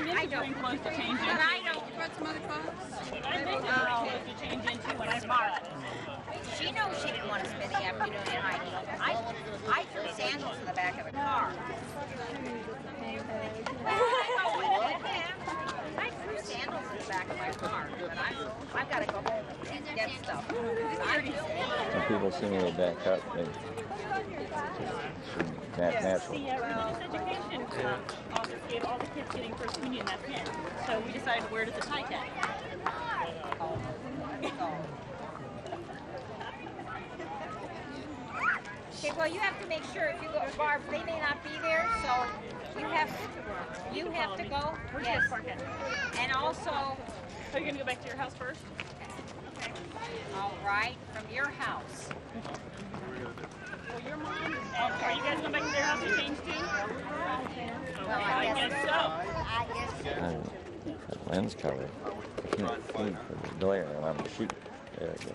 I don't. Clothes to change into. I don't. You brought some other clothes? I think clothes to change into when I forgot. She knows she didn't want to spend the afternoon in high heels. I threw sandals in the back of the car. I threw sandals in the back of my car, but I've got to go home and get stuff. People see me back up. Natural. The religious education office gave all the kids getting first communion that pin. So we decided to wear it as a tie tag. Okay, well, you have to make sure if you go to Barb, they may not be there, so you have to go. Where's Yes. your parking? And also, Are you going to go back to your house first? all right, from your house. Well, your mom. Are you guys going back to their house to change too? Well, I guess so. I guess so. That lens cover. I can't see for the glare when I'm shooting. There it goes.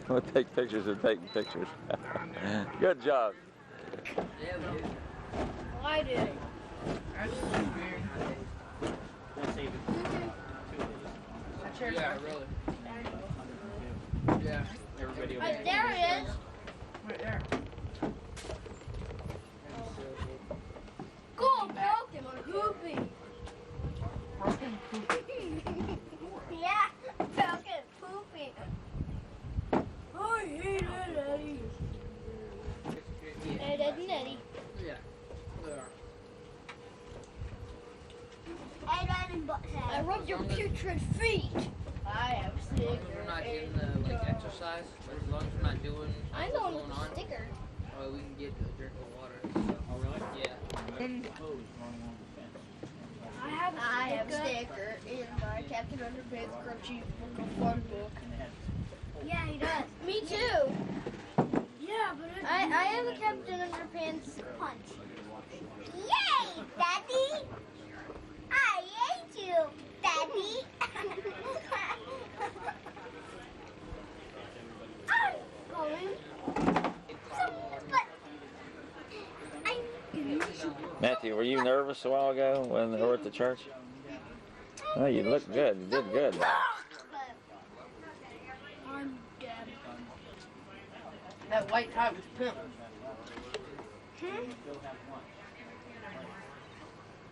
We'll take pictures of taking pictures. Good job. Well, I did. Yeah, really. Yeah. Everybody over Right, there it is. Right there. Go, broken or poopy. Broken poop. Yeah, broken poopy. I hate it, Eddie. Ed, Ed, and Eddie. Yeah. They are. Ed, Ed, and Butthead. I rubbed your putrid feet. I have As long as we're not getting the exercise, but as long as we're not doing I'm what's going going with on, the sticker. we can get a drink of water. So. Oh, really? Yeah. I have a sticker in my Captain Underpants Crunchy Book of Fun book. Yeah, he does. Me too. Yeah, but I have a Captain Underpants punch. Yay, Daddy! I hate you, Daddy! I'm going. Matthew, were you nervous a while ago when they were at the church? Oh, you looked good. You did good. I'm dead. That white tie was pimp.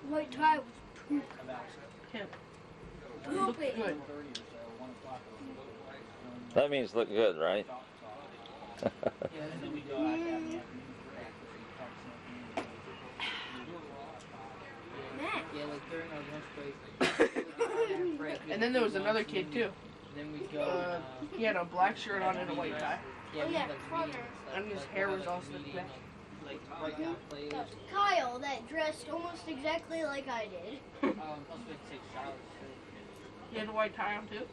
White tie was poop. Pimp. Poopy. Good. That means look good, right? Matt. Yeah, like during our lunch break. And then there was another kid too. Then we go. He had a black shirt on and a white tie. Oh yeah, Connor. And his hair was all slicked back. That was Kyle that dressed almost exactly like I did. He had a white tie on too?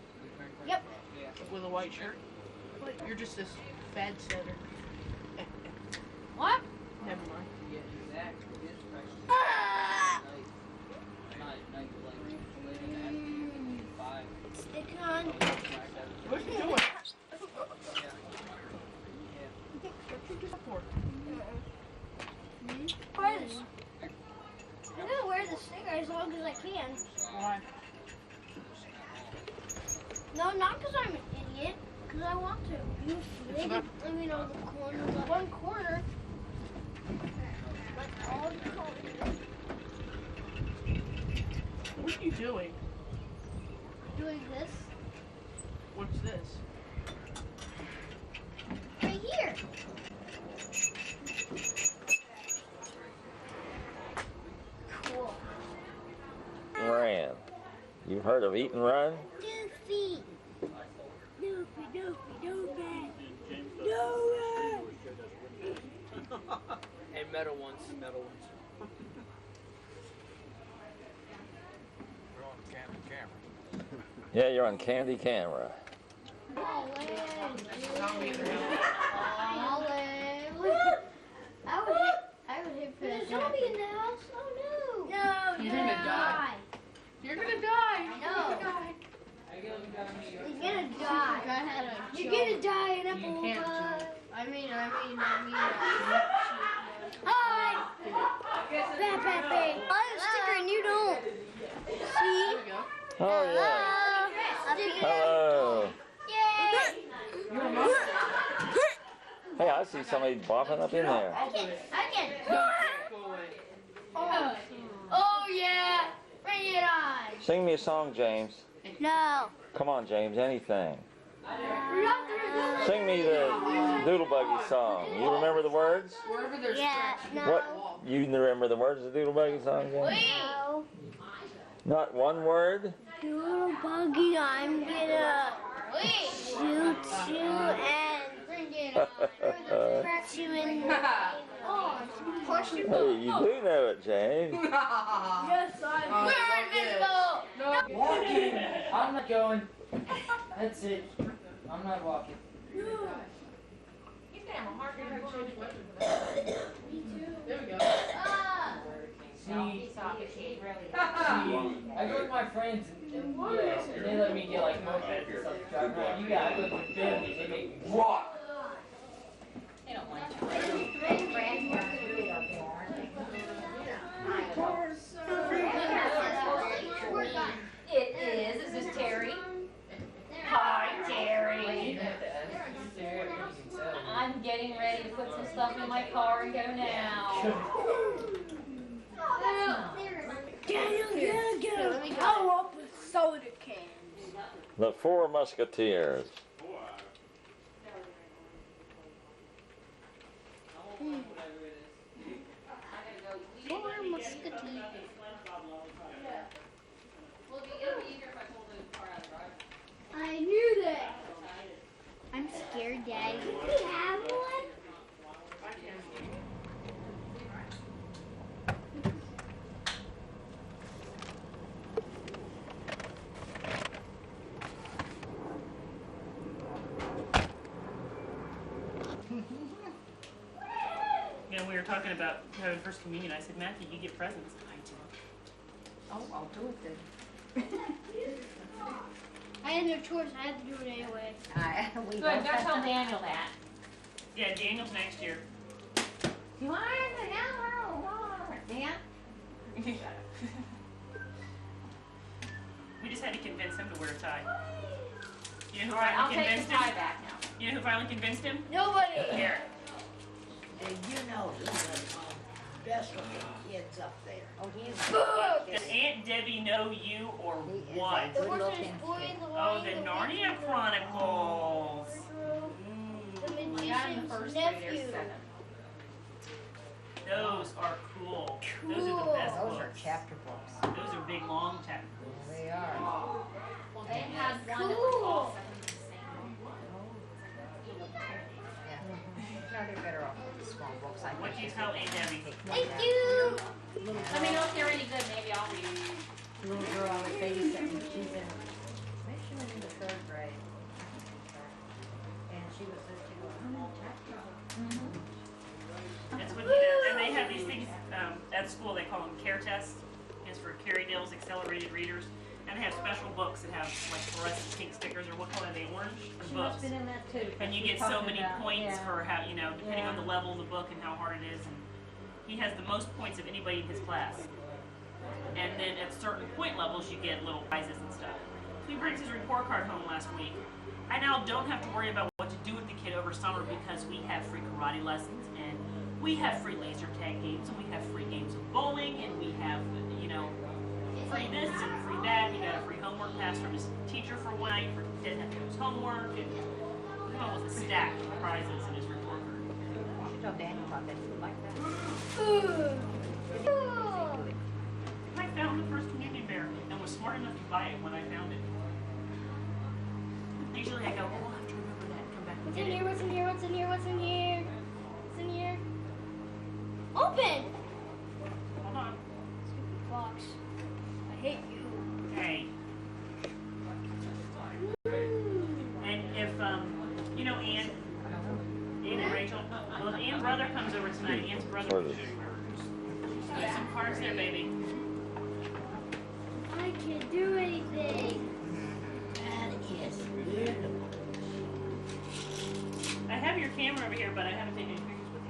Yep. With a white shirt? You're just this fad setter. What? Never mind. Stick on. What are you doing? What you doing for? Wear this. I'm gonna wear the sticker as long as I can. Why? No, not because I'm an idiot. Because I want to. You maybe, I mean, on the corner, the one corner. Like all the corners. What are you doing? Doing this. What's this? Right here. Cool. Ran. You've heard of eat and run? 2 feet. Doopy, doopy, doopy. No run. Hey, metal ones. Metal ones. We're on camera. Yeah, you're on Candy Camera. Olive. I would hit for There's a zombie in the house. Oh no. No, You're gonna die. You're gonna die. No. You're gonna die. You're gonna die in apple pie. I mean. Hi! Pap-Pappy. I have a sticker and you don't. See? Oh yeah. Hello. Yay! Hey, I see somebody bopping up in there. I can. Oh yeah! Bring it on! Sing me a song, James. No. Come on, James, anything. Sing me the Doodle Buggy song. You remember the words? Wherever there's Yeah, scratches. no. What? You remember the words of the Doodle Buggy song, James? No. Not one word? Doodle Buggy, I'm gonna shoot you and scratch you in the push your Hey, you do know it, James. Yes, I'm invisible! Walking. I'm not going. That's it. I'm not walking. He's gonna have a hard time going with it. There we go. See, Stop it. She really I go with my friends and they let me get like mopeds and stuff to drive around. You got to go with families. They make me walk. They don't like you. Grandparents really don't care, aren't they? It is. Is this Terry? Hi, Terry. I'm getting ready to put some stuff in my car and go now. Daniel, get a power up with soda cans. The Four Musketeers. Four musketeers. I knew that. I'm scared, Daddy. Do we have one? You know, we were talking about having First Communion. I said, Matthew, you get presents. I do. Oh, I'll do it then. I had no choice. I had to do it anyway. Good, go tell Daniel that. Yeah, Daniel's next year. You want it? Dan? We just had to convince him to wear a tie. You know who All right, I'll finally take convinced the tie him? back now. You know who finally convinced him? Nobody. Garrett. You know he's the best looking kids up there. Oh, he is. Does Aunt Debbie know you or He is what? a The good horse's looking boy, kid. the Oh, lion, the the Narnia witch, Chronicles. the My dad in magician's first grade, nephew. there's 7. Those are cool. Those are the Cool. best Those are books. chapter books. Those are big, long chapter books. They are. Well, they had one that was Cool. all 7 in the same one. Yeah. No, they're better off with the small books. I What do you think tell Aunt Debbie? Thank you. Let me know if they're any good. Maybe I'll read. Little girl I was babysitting, she's in, maybe she was in the 3rd grade. And she was listening to chapter book. That's what he does. And they have these things at school. They call them care tests. It's for Carrie Dale's accelerated readers. And they have special books that have like fluorescent pink stickers or what color are they? Orange? Or She books. must have been in that too. And you She was get so talking many about- points yeah. for how, you know, depending on Yeah. the level of the book and how hard it is. And he has the most points of anybody in his class. And then at certain point levels, you get little prizes and stuff. So he brings his report card home last week. I now don't have to worry about what to do with the kid over summer because we have free karate lessons and we have free laser tag games and we have free games of bowling and we have, you know, free this and free that. He got a free homework pass from his teacher for one night for didn't have to do his homework and he came with a stack of prizes in his report card. You should tell Daniel about that, food like that. I found the First Communion bear and was smart enough to buy it when I found it. Usually I go, oh, I'll have to remember that and come back and What's get in it. here? What's in here? What's in here? What's in here? What's in here? Open! Hold on. Stupid fox. I hate you. Hey. And if, you know, Ann and Rachel, well, if Ann's brother comes over tonight, Ann's brother, Brothers. there's some cards there, baby. I can't do anything. That is beautiful. I have your camera camera over here, but I haven't taken any pictures with it.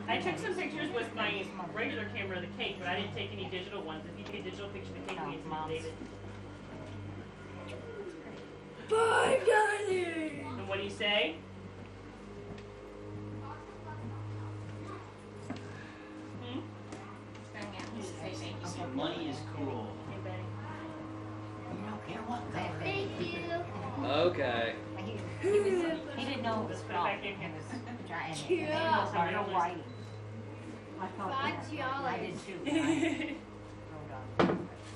I took some pictures with my regular camera of the cake, but I didn't take any digital ones. If you take a digital picture of the cake, we can send it to David. Bye, darling. And what do you say? Money is cool. Hey, Betty. You don't care what color. Thank you. Okay. He didn't know it was Let's put it wrong. back in here. Giant. Yeah. It was real white. I thought $5. I did too.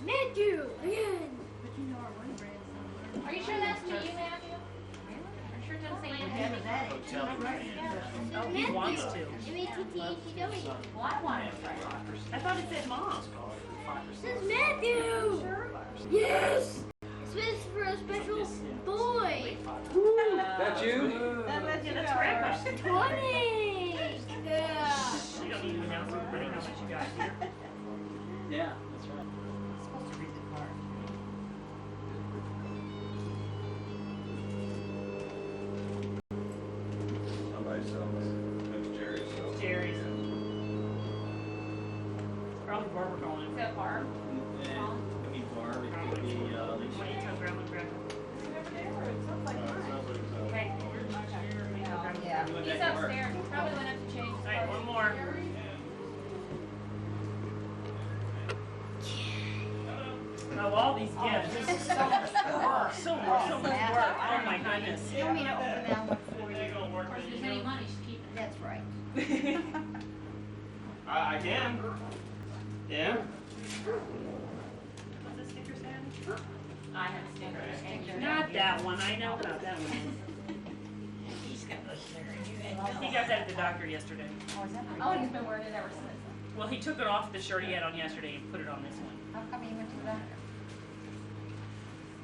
Matthew, again. Are you sure that's to you, Matthew? I'm sure it doesn't say anything. Hotel Oh, he wants to. M-A-T-T-H-E-W. Well, I want it. I thought it said mom. It says Matthew. Yes. It's for a special boy. That you? Yeah, that's correct. 20. Yeah. You don't need to announce everybody how much you got here. Yeah, that's right. Supposed to read the card. Somebody sells. That's Jerry's. Jerry's. Probably Barbara calling him. Is that Barb? Yeah, we need Barb. It could be Alicia. When you tell Grandma, Grandma. Okay. Yeah. We went He's back to work. upstairs. He probably went up to change his Alright, one more. Oh, all these gifts. This is so much work. So much work. Oh my goodness. You want me to open that one for you? Of Of course, if there's any money, she's keeping it. That's right. I can. Yeah. What's the sticker stand? I have a sticker. Not that one. I know about that one. He's got a sticker. You ain't He got that at the doctor yesterday. Oh, he's been wearing it ever since. Well, he took it off the shirt he had on yesterday and put it on this one. How come he went to the doctor?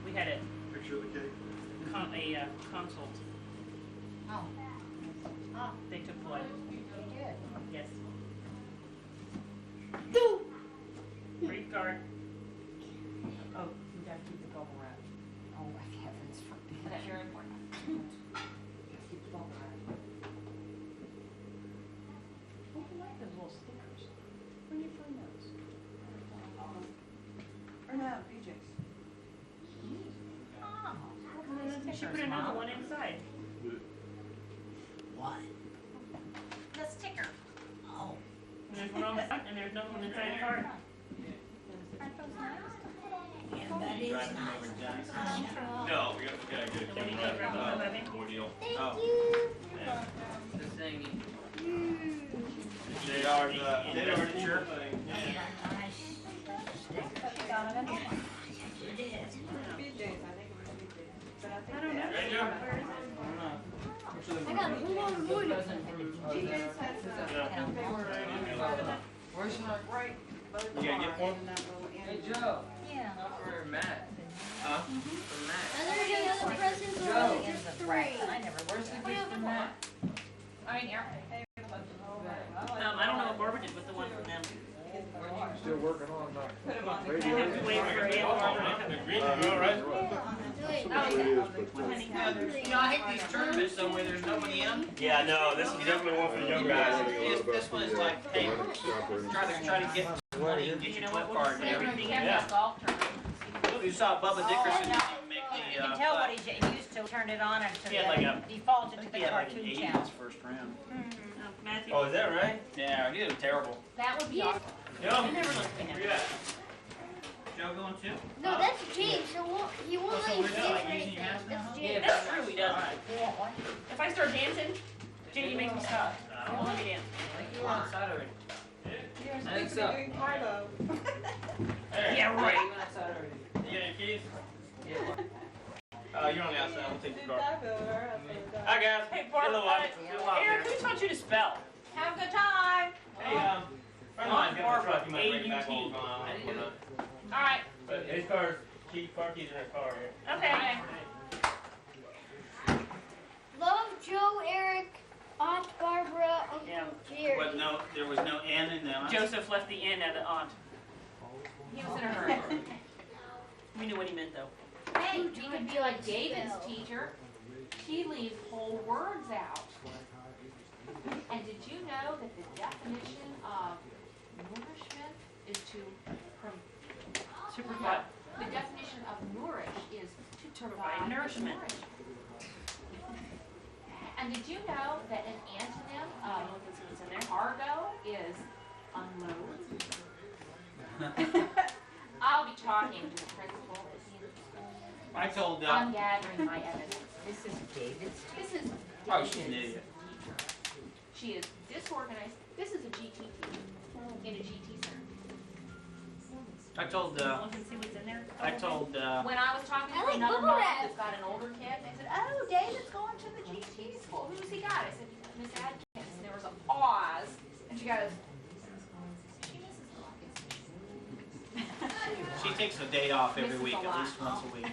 We had a, Picture of the cake. consult. Oh. Oh, They took blood. he did. Yes. Free card. Oh, we gotta keep the bubble wrap. Oh, heavens forbid. Is that very important? Keep the bubble wrap. Oh, I like those little stickers. Where do you find those? Or no, BJ's. Oh. You should put another one inside. What? The sticker. Oh. And there's one on the front and there's another one inside the card. Aren't those nice? Yeah, that is Driving nice. over to Johnny's. No, we gotta get a And what do you think, Grandma? Baby? ordeal. Thank Oh. you. Yeah. This thingy. JR's, JR's shirt. Nice sticker. You did. BJ's, I think it was BJ's. But I think I don't know. Hey, Joe. Where is it? I got a whole lot of wood. BJ's has, I think they were Where's your? right. You gotta get one? Hey Joe. Yeah. Not for Matt. Huh? For Matt. Are there any other presents or Joe. was it just three? I never. Where's the gift for Matt? I mean, Eric. I don't know what Barbara did with the one from them. Still working on that. I have to wait for Aunt Barbara to come. All right. Wait, You know, I hate these tournaments though where there's nobody in. Yeah, no, this is definitely one for the young guys. This one is like, hey, try to get some money and get You your know what? flip card and We'll everything. see Yeah. Golf tournament. You saw Bubba Dickerson make You the, can tell what he used to turn it on and to He had like a- defaulted to he the had like an cartoon 8 in channel. his first round. Matthew. Oh, is that right? Yeah, he did terrible. That would be awesome. Yo, I never looked at where him. you at? Joe going too? no, that's a cake, so he won't let you we're dance not or using anything. your mask now? That's Yeah, Jake. that's true, he does. You want one? If I start dancing, J.D. makes me stop. He won't let me dance. I think you were outside already. You're I think supposed to so. be doing Carlo. Yeah, right. You went outside already. You got your keys? Yeah. You're on the outside. I'll take the car. Fabulous. Hi, guys. Hey, Get a Barb, little out. Get a little out Eric, there. who taught you to spell? Have a good time. Hey, friend of mine's got a truck. You might bring it back A-U-T. home. All right. But his car's, car keys are in his car here. Okay. Love Joe, Eric, Aunt Barbara, Uncle Yeah. Jerry. But no, there was no N in them. Joseph left the N at the aunt. He was in a hurry. We knew what he meant though. Hey, you could be like David's teacher. She leaves whole words out. And did you know that the definition of nourishment is to provide. The definition of nourish is to provide nourishment. And did you know that an antonym of cargo is unload? I'll be talking to the principal. I told, I'm gathering my evidence. This is David's. This is oh, she's an David's idiot. teacher. She is disorganized. This is a GT teacher in a GT center. I told, Look and see what's in there. I told, When I was talking I to like another bubble mom wrap. that's got an older kid, they said, "Oh, David's going to the GT school. Who's he got?" I said, "Miss Adkins." And there was a pause, and she goes, "She misses the August." she takes a day off every Misses week, a at lot. least once a week.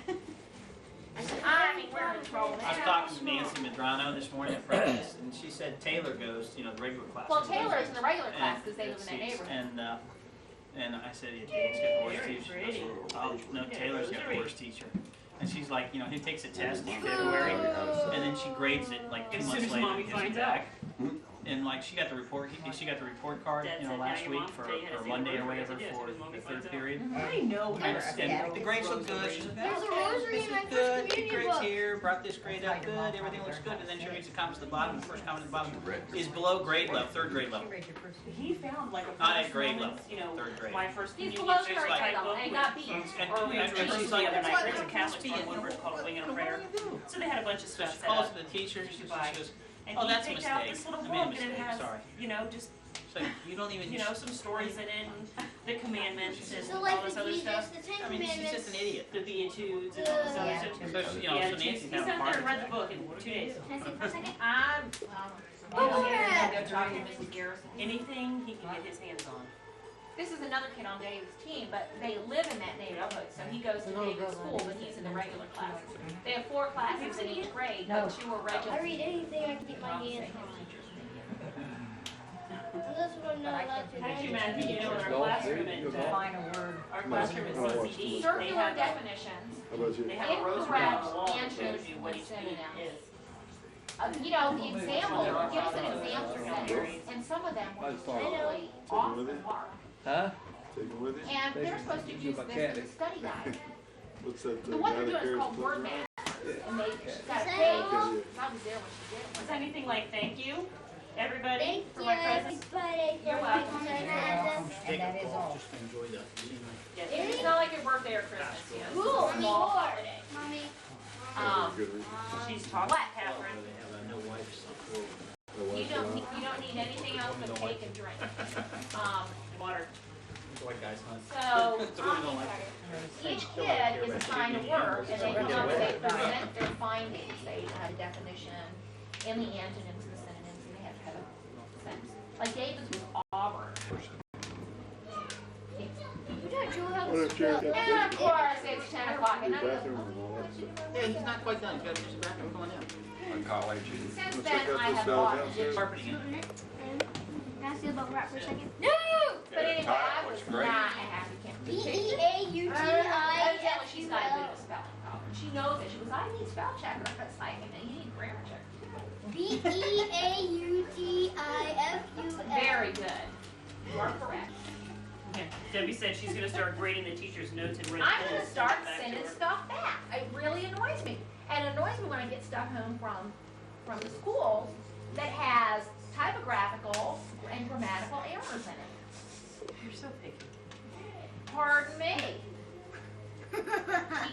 I said, "I mean, we're in trouble I was now." talking to Nancy Medrano this morning at breakfast, and she said Taylor goes, you know, the regular class. Well, Taylor is in the regular And class because they live in that it's- neighborhood. And I said, yeah, Taylor's got the worst teacher. She goes, oh, no, Taylor's got the worst teacher. And she's like, you know, he takes a test in February, and then she grades it like 2 As months soon as later. Mommy and gives it finds back. And like she got the report card, you know, last week for Monday or whatever for the third period. I know. And the grades look good. She's like, There's a oh, rosary this in my is first good. communion Good grades book. here. Brought this grade up good. Everything looks good. And then she reads the comments at the bottom. The first comment at the bottom is below grade level, third grade level. He found like a Not at first grade moment, level, you know, third grade. my first He's communion below text grade type level book and with- got B's. And she's she's like, like, the other night, "What's there's a that Catholic speed? one where it's called Wing and a Prayer. So they had a bunch of So stuff she set calls up. the teacher. She goes, And oh, he that's a picked out mistake. this little I made a book and it mistake. has, Sorry. you know, just, So you don't even. you know, some stories in it, and the commandments and So all like this the other Jesus, stuff. the Ten I mean, she's just an Commandments. idiot. The Beatitudes and all this other Yeah. stuff. So, you know, Yeah, so he Nancy's sat having a there heart and read the attack. book in 2 days. Can I see for a second? I'm, Bubble I'm wrap. go talking to Mrs. Garrison. Anything he can get his hands on. This is another kid on David's team, but they live in that neighborhood, so he goes to David's school, but he's in the regular classes. They have 4 classes in each grade, but 2 are regular. I read anything I can get my hands on. Unless what I'm not allowed to. How did you imagine, you know, in our classroom at, Find a word. our classroom at CCD, they Circular have definitions, they have a rosary on incorrect the wall that shows answers you what with each meaning synonyms. is. You know, the example, give us an example sentence, and some of them were totally off the mark. Huh? Take it with you. And they're supposed to use this as a study guide. What's that? The one they're doing is called word math. And they, she's got a page, I was there when she did Is it. anything like thank you, everybody, Thank for you, my presents? everybody, You're for welcome. coming out. And that is all. Just enjoy the scenery. Yes. It's not like your birthday or Christmas, you know, Cool, it's a small more. holiday. Mommy. She's talking to Catherine. They have a no wipes for. You don't need anything else but cake and drink. Water. White guys, huh? So, That's what we don't like. each kid is assigned a word, and they come up, they present their findings, they have a definition, and the antonyms and the synonyms, and they have to have a sentence. Like David's was Auburn. You're not sure how What to if Jerry spell. got And of course, it's 10 o'clock at night. bathroom and all that stuff? Yeah, he's not quite done. He's got to use the bathroom. Come on down. Since Let's then, check out I this have cell bought downstairs. Carpeting it. Can I see the bubble wrap for a second? No! But anyway, I was not a happy camper. B-E-A-U-T-I-F-U-L. She's not good at spelling problems. She knows it. She goes, I need spell check. And I was like, you need grammar check. B-E-A-U-T-I-F-U-L. Very good. You are correct. Yeah. Debbie said she's gonna start grading the teacher's notes and red I'm pens. going to start back to sending her. stuff back. It really annoys me. And it annoys me when I get stuff home from the schools that has typographical and grammatical errors in it. You're so picky. Pardon me. Teach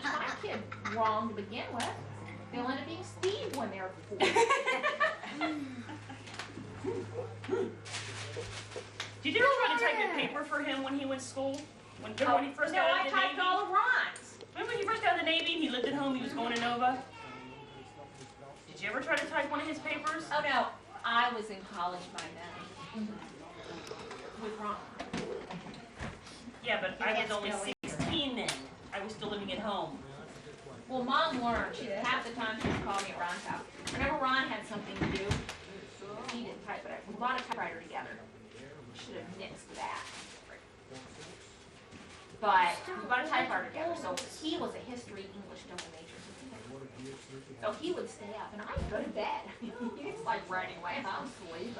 my kid wrong to begin with. They'll end up being Steve when they're 4. Did you ever try to type in paper for him when he went to school? When he first No, got I out of the typed Navy? all the rhymes. Remember when he first got out of the Navy and he lived at home, he was going to Nova? Did you ever try to type one of his papers? Oh no, I was in college by then. With Ron. Yeah, but I was only 16 then. I was still living at home. Well, Mom learned. Half the time she would call me at Ron's house. Whenever Ron had something to do, he didn't type it. We bought a typewriter together. Should have nixed that. But we bought a typewriter together, so he was a history, English, double major. So so he would stay up, and I'd go to bed. He's like running away, and I'm sleeping.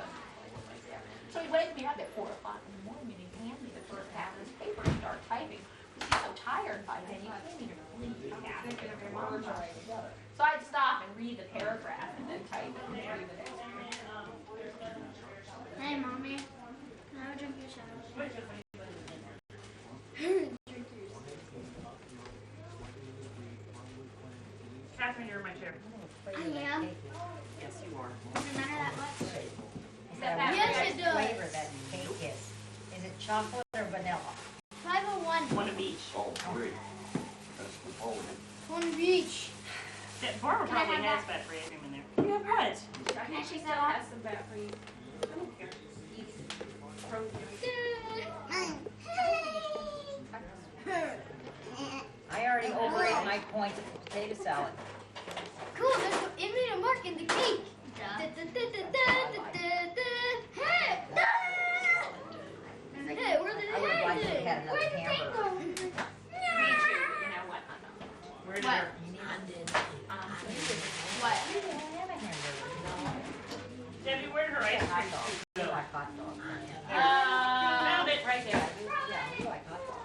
So he'd wake me up at 4 o'clock in the morning, and he'd hand me the first half of his paper and start typing. He's so tired by then, he couldn't even read half of it. So I'd stop and read the paragraph, and then type it and read the next one. Hey, Mommy. Now drink your shower. Catherine, you're in my chair. I am. Yes, you are. Doesn't matter that much. Yes, it does. Flavor that cake is. Is it chocolate or vanilla? 501. One of each. Oh, three. That's the whole. One of each. That Barbara Can I probably have has fat free ice cream in there. You have what? She still has some fat for you. I don't care. I already overate my points of the potato salad. Cool, it made a mark in the cake. Hey, where did I would have liked to have it? had another Where'd the cake hamburger. go? Me too. You know what? Where did her? What? We didn't have a hamburger. Debbie, where did her ice Hot cream dog. We go? like hot dogs. Found it right there. Yeah, we like hot dogs.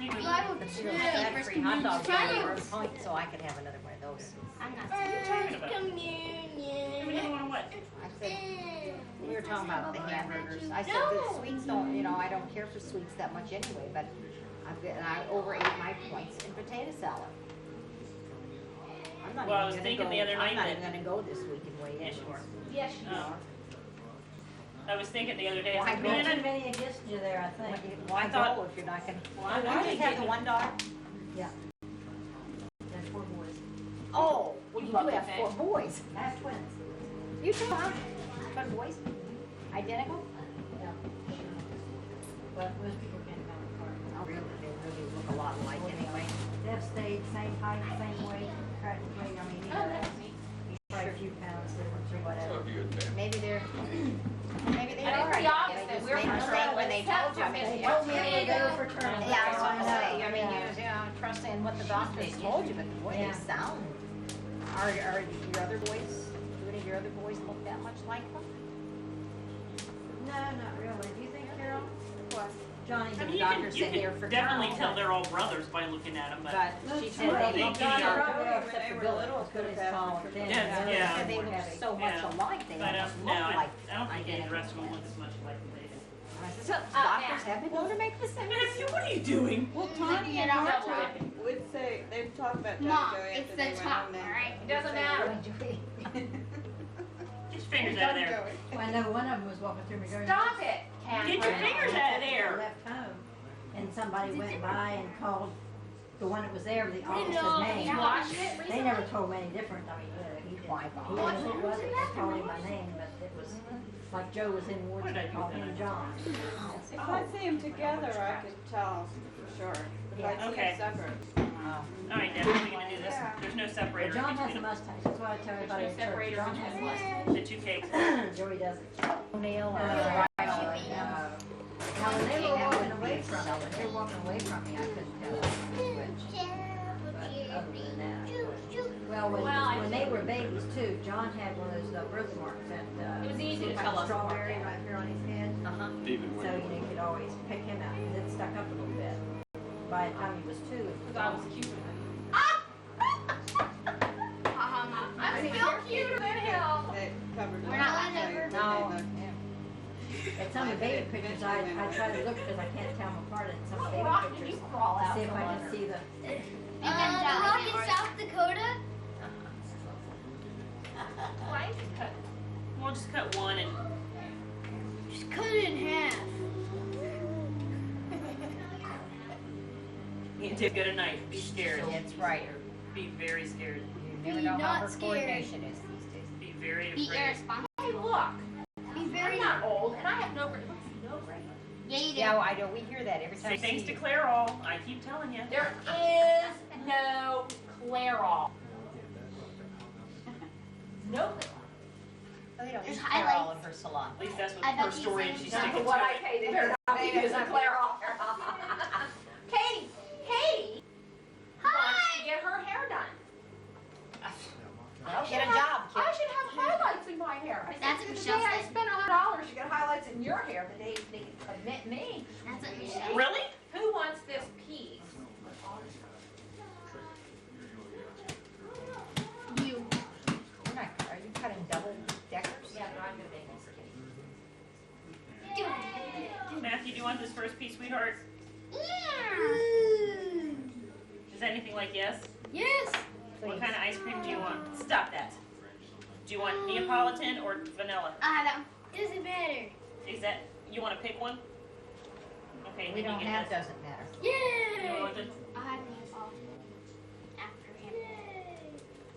You do. But you know, fat-free hot dogs are a point, so I could have another one of those. I'm not talking about? communion. You want what? I said, we were talking about the hamburgers. I said the sweets don't, I don't care for sweets that much anyway, but I overate my points in potato salad. I'm not Well, I even was gonna thinking go- the other night I'm not that- even gonna go this week and weigh in. Yes, you are. Yes, you Oh. are. I was thinking the other day, I Why was like, not? man, Too I- many against you there, I think. Why I thought- go if you're not gonna? Why You not? just have the one daughter? Yeah. There's 4 boys. Oh, well, you do have 4 boys. I have twins. You too, huh? Twin boys? Identical? Yeah. But most people can't count apart. Oh, really? They really look a lot alike anyway. They've stayed same height, same weight, practically. I mean, he's probably a few pounds difference or whatever. Maybe they're, maybe they I are. think pretty obvious that They we're just made a mistake when they told you. I mean, fraternity. told me There you they were go. fraternity. Yeah, that's what I'm saying. I mean, you trust in what the doctors told you, but the way they sound. Are your other boys, do any of your other boys look that much like them? No, not really. Do you think, Carol? What? Johnny, I the mean, doctor you said they were can fraternal. definitely tell they're all brothers by looking at them, but But she said Well, they they looked can be our- except for Bill, as good as tall and thin. Yeah, yeah. She said they looked so much Yeah. alike, they but almost no, looked like. I don't think any of the rest of them look as much like they do. I said, so doctors have been known to make the same Matthew, what are you doing? Well, Tony and Marta would say, they've talked about Mom, JoJo it's after the they went top, home then. alright? It doesn't matter. Get your fingers out of there. Well, I know one of them was walking through McGregor. Stop it, Catherine. Get your fingers out of there. Left home, and somebody went by and called the one that was there with the officer's know. name. You watched it They recently? never told me any different. I mean, he didn't. He didn't know who it was. They just called him by name, but it was like Joe was in Ward, they called him John. If I see them together, I could tell for sure. If I see Okay. them separate. All right, Debbie, we're gonna do this. There's no But separator John has a between mustache. That's what I tell everybody at church. separator John between has a what? mustache. the 2 cakes. Joey doesn't. O'Neill or Uh, Rhino or, Now, when they were walking away from me, I couldn't tell which. But other than that, well, when they were babies too, John had one of those birthmarks that, It was easy to like tell a us apart. strawberry right here on his head. Even So you could always pick him out, because it stuck up a little bit. By the time he was 2, it was Because I was gone. cute. I'm still cuter than him. They covered. We're not letting her- No. At some of the baby pictures, I try to look because I can't tell them apart in some of the baby Rock, can pictures. you crawl out See if from I can under? see the, The rock in South Dakota? Why is it cut? We'll just cut one and Just cut it in half. you did good at night. Be scared. That's right. Be very scared. You never Be know how not her scared. coordination is these days. Be very Be afraid. irresponsible. Hey, look. Be very I'm not old, and I have no brain. No brain. Yeah, you do. Yeah, I know, we hear that every time. Say thanks to Clairol. I keep telling you. There is no Clairol. No Clairol. They don't There's use Clairol highlights. in her salon. At least that's what I her bet you story say and she's no. sticking to What I it. pay, they better not be using Clairol. Katie, Katie wants to get her hair done. sweetheart? Is that anything like yes? Yes. What kind of ice cream do you want? Stop that. Do you want Neapolitan or vanilla? Doesn't matter. Is that, you want to pick one? Okay, We then don't you get have this. doesn't matter. You Yay! want the, I have Neapolitan after him.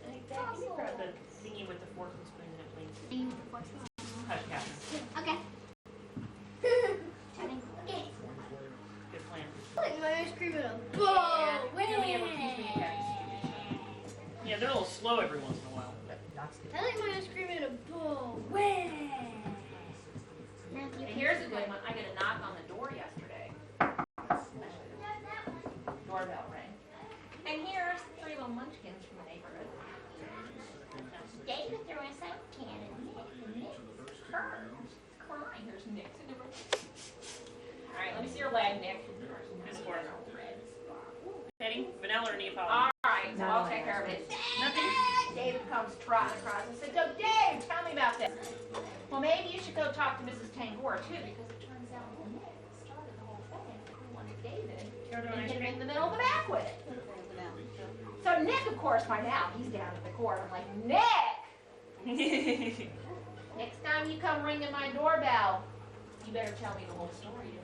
Can you grab the thingy with the fork and spoon in it, please? Hush, Catherine. Okay. Good plan. I like my ice cream in a bowl. Let me have a piece of Catherine. Yeah, they're a little slow every once in a while. I like my ice cream in a bowl. Here's a good one. I got a knock on the door yesterday. Doorbell rang. And here's 3 little munchkins from the neighborhood. David threw us out can and Nick her crying. Here's Nick's in the room. All right, let me see your leg, Nick. This one. Teddy, vanilla or Neapolitan? All right, so I'll take care of it. Nothing? David comes trotting across and said, "So Dave, tell me about this." Well, maybe you should go talk to Mrs. Tangora too, because it turns out Nick started the whole thing. I wanted David and hit him in the middle of the back with it. So Nick, of course, by now he's down at the court. I'm like, Nick, next time you come ringing my doorbell, you better tell me the whole story.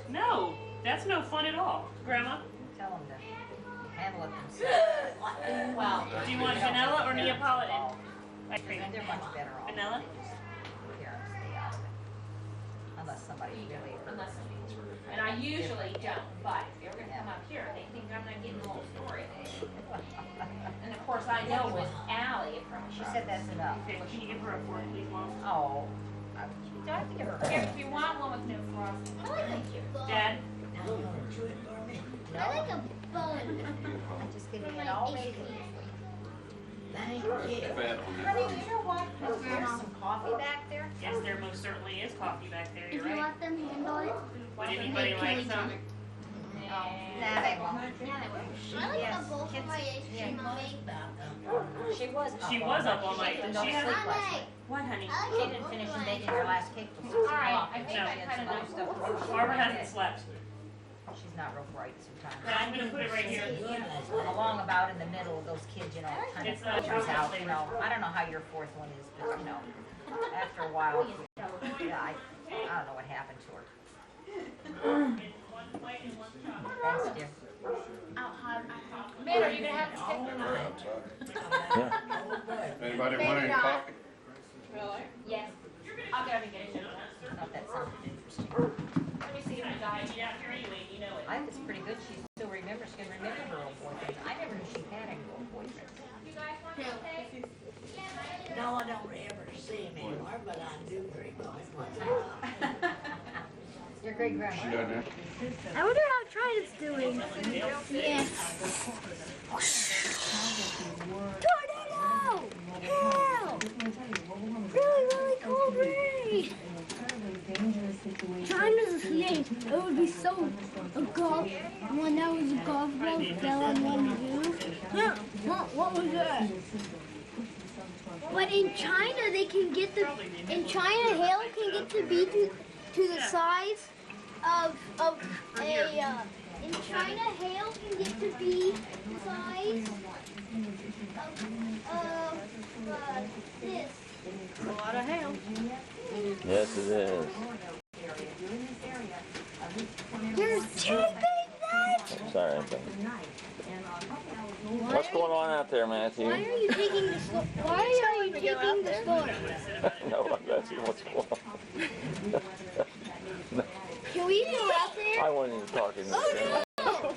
No, that's no fun at all. Grandma? Tell them to handle it themselves. Well, Do you want vanilla or Neapolitan? Ice cream. They're much better off. Vanilla? Here, stay out of it. Unless somebody really Unless and I usually don't, but if they're going to come up here, they think I'm not getting the whole story. And of course, I know with Allie from She said that's enough. Okay, can you give her a fork, please, Mom? Oh. Do I have to give her a Here, if you want one with no frosting. Thank you. Dad? No. I like a bun. I'm just giving it all made Thank you. Honey, you know what? There's some coffee back there. Yes, there most certainly is coffee back there. If You're you right. let them handle it. Would anybody like some? Nah, they won't. I like the bowl of my ice cream, Mommy. She was. She was up all night. Didn't Did she sleep have? last night. What, honey? She didn't finish making her last cake till 6 All right, o'clock. I think No. I kind of know stuff. Barbara hasn't slept. She's not real bright sometimes. But I'm going to put it right here. Along about in the middle of those kids, you know, kind of It's filters chocolate out, flavor. you know. I don't know how your fourth one is, but you know, after a while, yeah, I don't know what happened to her. Thanks, dear. Man, are you going to have to stick with Yeah. Anybody want any coffee? Really? Yes. I'll go and get it. I thought that sounded interesting. Let me see if you got it. Out here anyway, you know it. I think it's pretty good. She still remembers. She can remember her old boyfriends. I never knew she had any old boyfriends. You guys want to take? No, I don't ever see him anymore, but I do dream of him once in a while. Your great grandma. She doesn't have. I wonder how China's doing. Yeah. Tornado! Hell! Really, really cold rain! China's asleep. It would be so a golf. When that was a golf ball, Dylan wanted to do. Yeah. What was that? But in China, they can get the. In China, hail can get to be to the size of a. In China, hail can get to be the size of this. A lot of hail. Yes, it is. There's 10 big Sorry, Anthony. What's going on out there, Matthew? Why are you taking the store? Why are you taking the store? No, I'm asking what's going on. Can we go out there? I wasn't even talking to you. Oh no!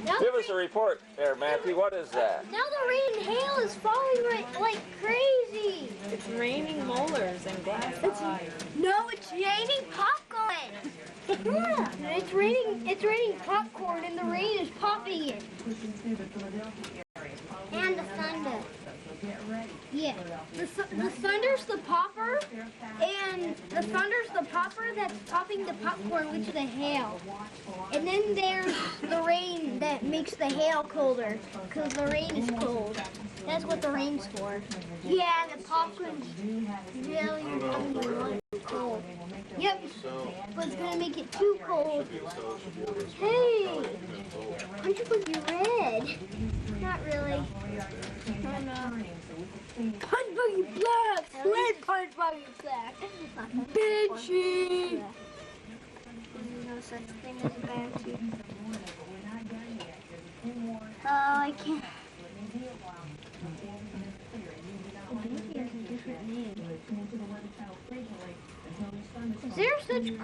Now Give us a report there, Matthew. What is that? Now the rain and hail is falling like crazy. It's raining molars and glass eyes. No, it's raining popcorn. Yeah, it's raining popcorn and the rain is popping it. And the thunder. Yeah, the thunder's the popper, and the thunder's the popper that's popping the popcorn, which is the hail. And then there's the rain that makes the hail colder, because the rain is cold. That's what the rain's for. Yeah, the popcorn's really cold. Yep, but it's gonna make it too cold. Hey, punch would be red. Not really. Oh no. Punch buggy black. Red punch buggy black. Banshee. No such thing as a banshee. Oh, I can't. Is there such